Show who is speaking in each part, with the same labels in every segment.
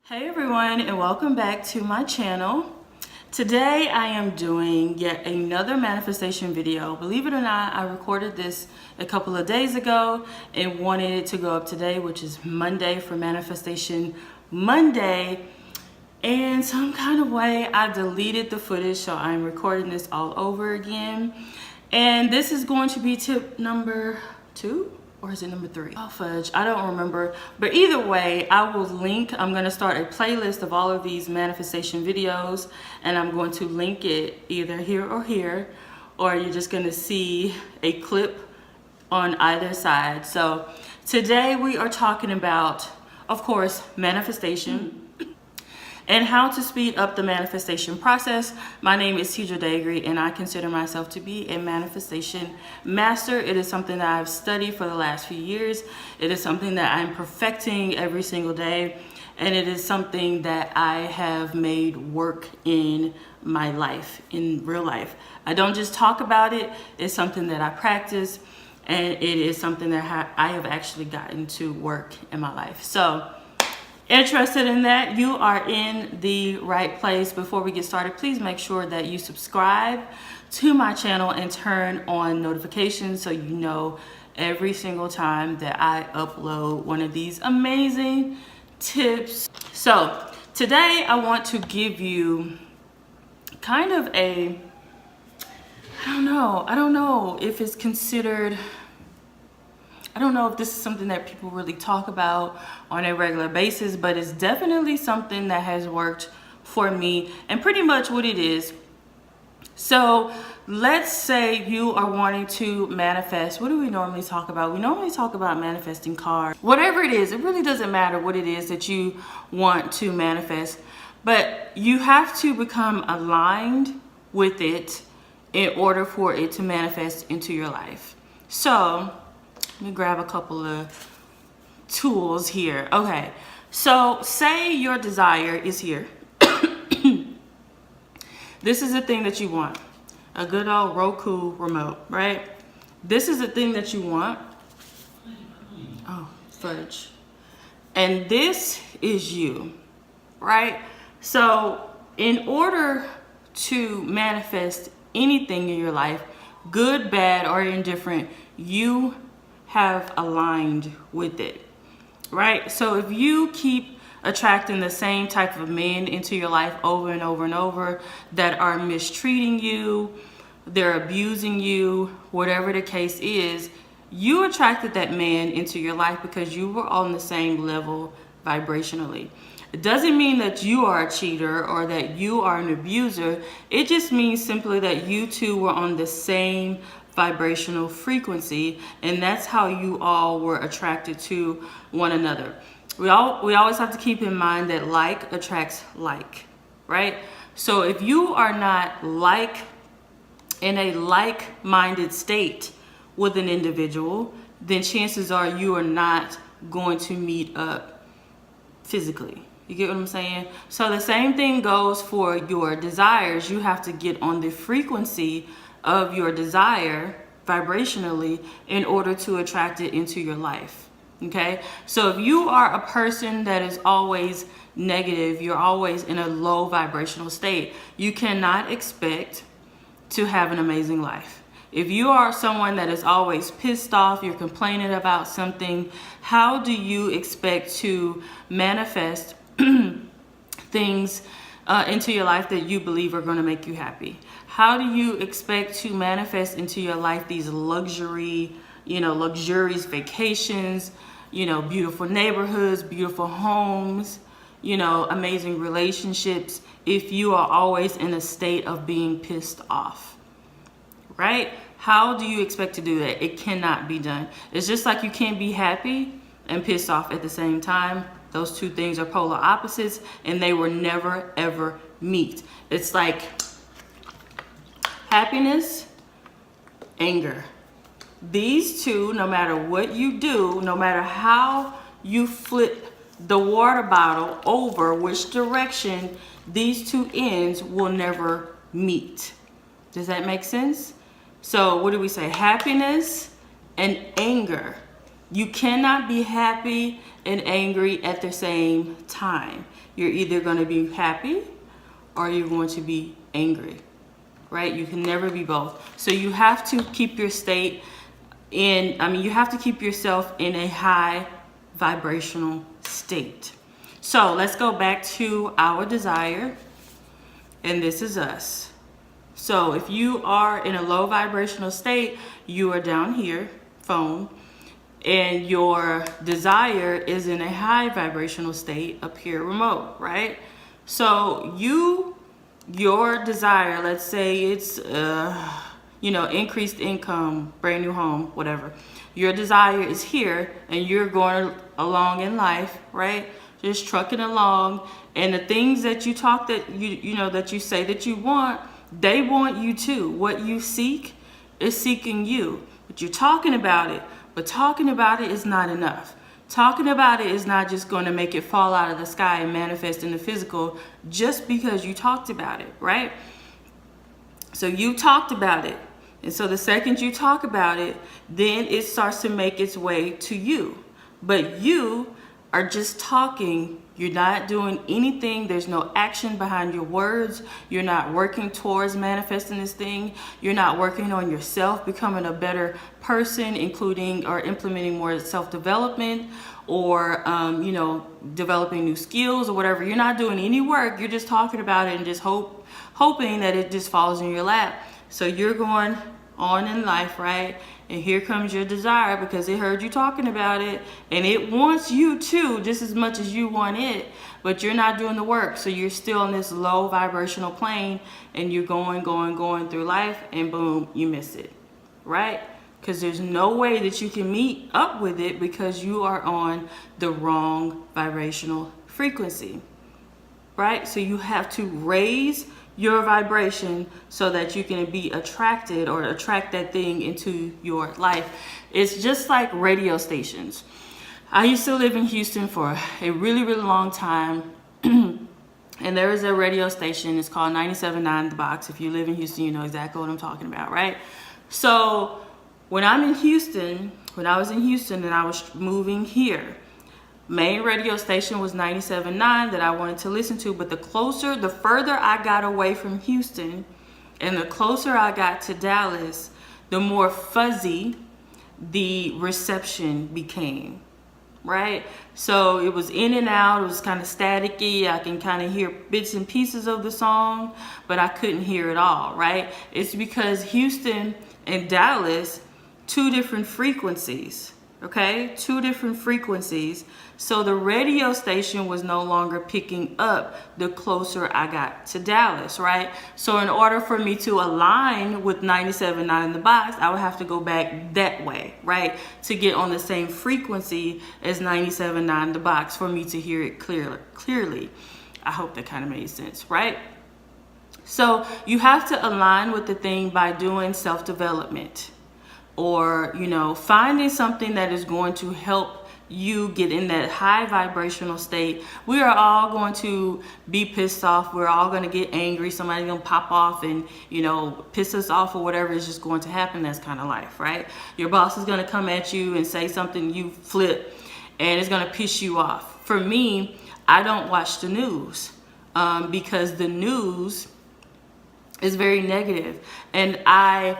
Speaker 1: Hey everyone, and welcome back to my channel. Today I am doing yet another manifestation video. Believe it or not, I recorded this a couple of days ago and wanted it to go up today, which is Monday for Manifestation Monday. And some kind of way I deleted the footage, so I'm recording this all over again. And this is going to be tip number 2. Or is it number 3? Oh fudge, I don't remember. But either way, I'm going to start a playlist of all of these manifestation videos, and I'm going to link it either here, or you're just going to see a clip on either side. So today we are talking about, of course, manifestation and how to speed up the manifestation process. My name is tedradaigre, and I consider myself to be a manifestation master. It is something that I've studied for the last few years. It is something that I'm perfecting every single day, and it is something that I have made work in my life, in real life. I don't just talk about it. It's something that I practice, and it is something that I have actually gotten to work in my life. So interested in that, you are in the right place. Before we get started, please make sure that you subscribe to my channel and turn on notifications so you know every single time that I upload one of these amazing tips. So today I want to give you kind of a, I don't know if it's considered, I don't know if this is something that people really talk about on a regular basis, but it's definitely something that has worked for me, and pretty much what it is. So let's say you are wanting to manifest. What do we normally talk about? We normally talk about manifesting cars. Whatever it is, it really doesn't matter what it is that you want to manifest, but you have to become aligned with it in order for it to manifest into your life. So let me grab a couple of tools here. Okay, so say your desire is here. This is the thing that you want. A good old Roku remote, right? This is the thing that you want. Oh, fudge. And this is you, right? So in order to manifest anything in your life, good, bad, or indifferent, you have aligned with it, right? So if you keep attracting the same type of men into your life over and over and over that are mistreating you, they're abusing you, whatever the case is, you attracted that man into your life because you were on the same level vibrationally. It doesn't mean that you are a cheater or that you are an abuser. It just means simply that you two were on the same vibrational frequency, and that's how you all were attracted to one another. We always have to keep in mind that like attracts like, right? So if you are not in a like-minded state with an individual, then chances are you are not going to meet up physically. You get what I'm saying? So the same thing goes for your desires. You have to get on the frequency of your desire vibrationally in order to attract it into your life. Okay, so if you are a person that is always negative, you're always in a low vibrational state, you cannot expect to have an amazing life. If you are someone that is always pissed off, you're complaining about something, how do you expect to manifest things into your life that you believe are going to make you happy? How do you expect to manifest into your life these luxurious vacations, beautiful neighborhoods, beautiful homes, amazing relationships, if you are always in a state of being pissed off, right? How do you expect to do that? It cannot be done. It's just like you can't be happy and pissed off at the same time. Those two things are polar opposites, and they will never, ever meet. It's like happiness, anger. These two, no matter what you do, no matter how you flip the water bottle over which direction, these two ends will never meet. Does that make sense? So what do we say? Happiness and anger. You cannot be happy and angry at the same time. You're either going to be happy or you're going to be angry, right? You can never be both. So you have to keep your state you have to keep yourself in a high vibrational state. So let's go back to our desire, and this is us. So if you are in a low vibrational state, you are down here, phone, and your desire is in a high vibrational state up here, remote, right? So your desire, let's say it's increased income, brand new home, whatever. Your desire is here, and you're going along in life, right? Just trucking along, and the things that you talk that that you say that you want, they want you too. What you seek is seeking you. But you're talking about it, but talking about it is not enough. Talking about it is not just going to make it fall out of the sky and manifest in the physical just because you talked about it, right? So you talked about it. And so the second you talk about it, then it starts to make its way to you. But you are just talking. You're not doing anything. There's no action behind your words. You're not working towards manifesting this thing. You're not working on yourself, becoming a better person, including or implementing more self-development or, developing new skills or whatever. You're not doing any work. You're just talking about it and just hoping that it just falls in your lap. So you're going on in life, right? And here comes your desire because it heard you talking about it, and it wants you too just as much as you want it, but you're not doing the work. So you're still in this low vibrational plane, and you're going through life, and boom, you miss it, right? Because there's no way that you can meet up with it because you are on the wrong vibrational frequency, right? So you have to raise your vibration so that you can be attracted or attract that thing into your life. It's just like radio stations. I used to live in Houston for a really, really long time. And there is a radio station. It's called 97.9 The Box. If you live in Houston, you know exactly what I'm talking about, right? So when I was in Houston and I was moving here, main radio station was 97.9 that I wanted to listen to, but the further I got away from Houston and the closer I got to Dallas, the more fuzzy the reception became, right? So it was in and out, it was kind of staticky. I can kind of hear bits and pieces of the song, but I couldn't hear it all, right? It's because Houston and Dallas, two different frequencies, okay? Two different frequencies. So the radio station was no longer picking up the closer I got to Dallas, right? So in order for me to align with 97.9 The Box, I would have to go back that way, right? To get on the same frequency as 97.9 The Box for me to hear it clearly. I hope that kind of made sense, right? So you have to align with the thing by doing self-development or, finding something that is going to help you get in that high vibrational state. We are all going to be pissed off. We're all going to get angry. Somebody's going to pop off and, piss us off or whatever is just going to happen. That's kind of life, right? Your boss is going to come at you and say something, you flip, and it's going to piss you off. For me, I don't watch the news because the news is very negative, and I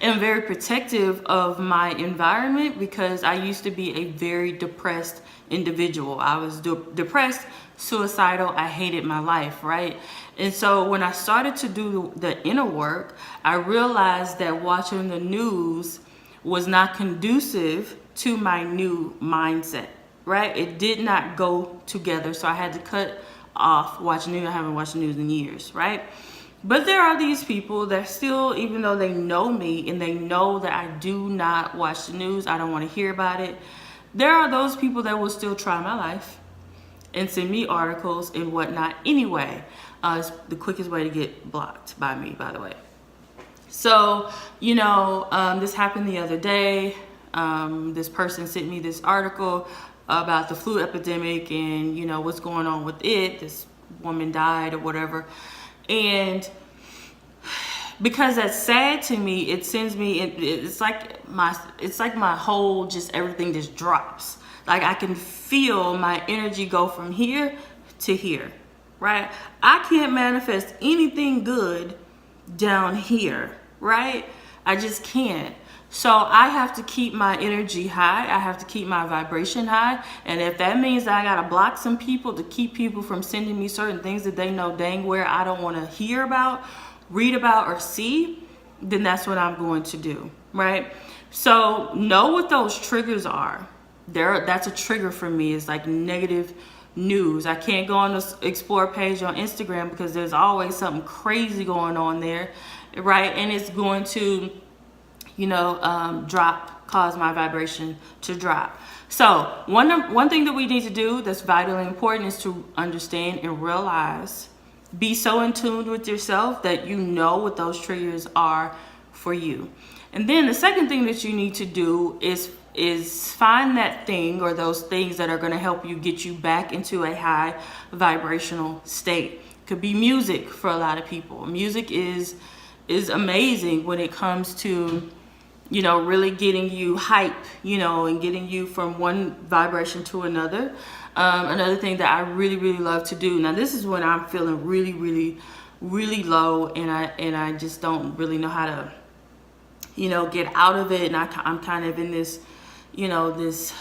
Speaker 1: am very protective of my environment because I used to be a very depressed individual. I was depressed, suicidal. I hated my life, right? And so when I started to do the inner work, I realized that watching the news was not conducive to my new mindset, right? It did not go together. So I had to cut off watching news. I haven't watched the news in years, right? But there are these people that still, even though they know me and they know that I do not watch the news, I don't want to hear about it, there are those people that will still try my life and send me articles and whatnot anyway. It's the quickest way to get blocked by me, by the way. So, this happened the other day. This person sent me this article about the flu epidemic and, what's going on with it. This woman died or whatever. And because that's sad to me, it sends me, it's like my whole, just everything just drops. Like I can feel my energy go from here to here, right? I can't manifest anything good down here, right? I just can't. So I have to keep my energy high. I have to keep my vibration high. And if that means that I gotta block some people to keep people from sending me certain things that they know dang where I don't want to hear about, read about, or see, then that's what I'm going to do, right? So know what those triggers are. That's a trigger for me. It's like negative news. I can't go on the explore page on Instagram because there's always something crazy going on there, right? And it's going to, cause my vibration to drop. So one thing that we need to do that's vitally important is to understand and realize, be so in tune with yourself that you know what those triggers are for you. And then the second thing that you need to do is find that thing or those things that are going to help you get you back into a high vibrational state. Could be music for a lot of people. Music is amazing when it comes to really getting you hype, and getting you from one vibration to another. Another thing that I really, really love to do. Now, this is when I'm feeling really, really, really low, and I just don't really know how to, get out of it. And I'm kind of in this, this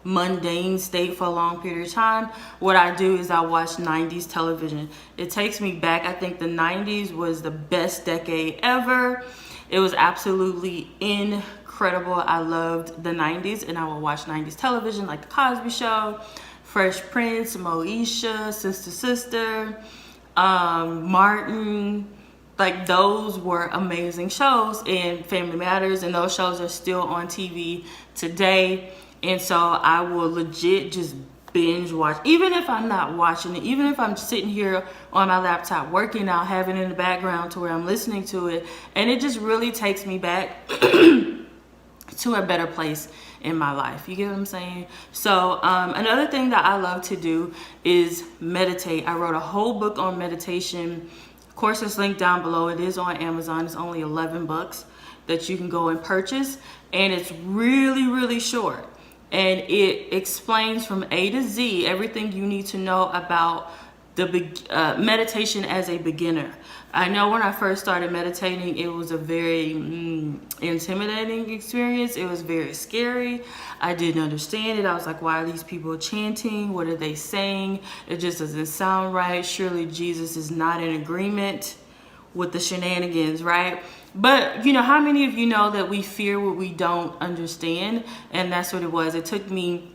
Speaker 1: mundane state for a long period of time. What I do is I watch 90s television. It takes me back. I think the 90s was the best decade ever. It was absolutely incredible. I loved the 90s, and I would watch 90s television like The Cosby Show, Fresh Prince, Moesha, Sister, Martin. Like those were amazing shows, and Family Matters, and those shows are still on TV today. And so I will legit just binge watch, even if I'm not watching it, even if I'm sitting here on my laptop working out, having it in the background to where I'm listening to it, and it just really takes me back to a better place in my life. You get what I'm saying? So another thing that I love to do is meditate. I wrote a whole book on meditation. Of course, it's linked down below. It is on Amazon. It's only $11 that you can go and purchase, and it's really, really short. And it explains from A to Z everything you need to know about the meditation as a beginner. I know when I first started meditating, it was a very intimidating experience. It was very scary. I didn't understand it. I was like, why are these people chanting? What are they saying? It just doesn't sound right. Surely Jesus is not in agreement with the shenanigans, right? But how many of you know that we fear what we don't understand? And that's what it was. It took me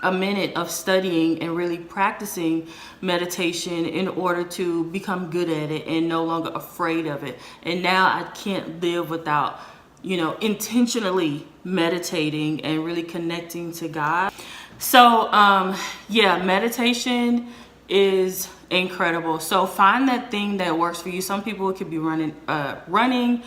Speaker 1: a minute of studying and really practicing meditation in order to become good at it and no longer afraid of it. And now I can't live without, intentionally meditating and really connecting to God. So, meditation is incredible. So find that thing that works for you. Some people, it could be running,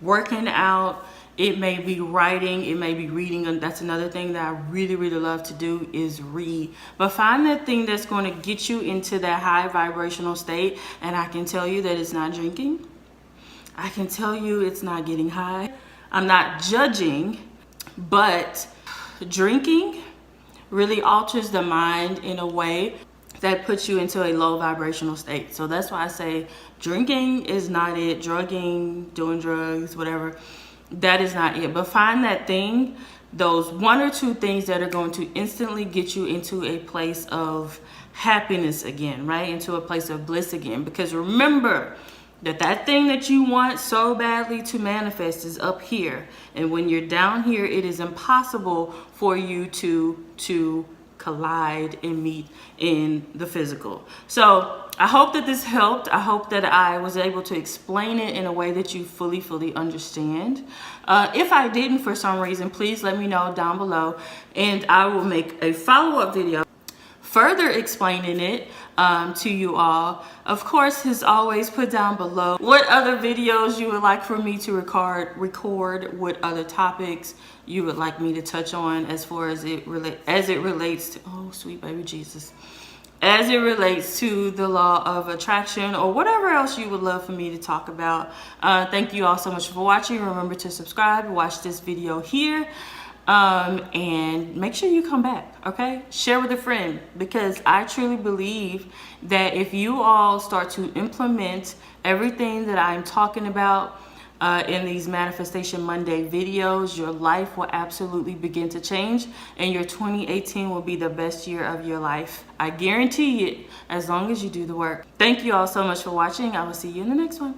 Speaker 1: working out. It may be writing, it may be reading, and that's another thing that I really, really love to do is read. But find that thing that's going to get you into that high vibrational state. And I can tell you that it's not drinking. I can tell you it's not getting high. I'm not judging, but drinking really alters the mind in a way that puts you into a low vibrational state. So that's why I say drinking is not it. Drugging, doing drugs, whatever, that is not it. But find that thing, those one or two things that are going to instantly get you into a place of happiness again, right? Into a place of bliss again. Because remember that thing that you want so badly to manifest is up here. And when you're down here, it is impossible for you to collide and meet in the physical. So I hope that this helped. I hope that I was able to explain it in a way that you fully understand. If I didn't for some reason, please let me know down below, and I will make a follow-up video further explaining it to you all. Of course, as always, put down below what other videos you would like for me to record, what other topics you would like me to touch on as far as it relates to, oh sweet baby Jesus, as it relates to the law of attraction or whatever else you would love for me to talk about. Thank you all so much for watching. Remember to subscribe, watch this video here. And make sure you come back, okay? Share with a friend, because I truly believe that if you all start to implement everything that I'm talking about in these Manifestation Monday videos, your life will absolutely begin to change, and your 2018 will be the best year of your life. I guarantee it, as long as you do the work. Thank you all so much for watching. I will see you in the next one.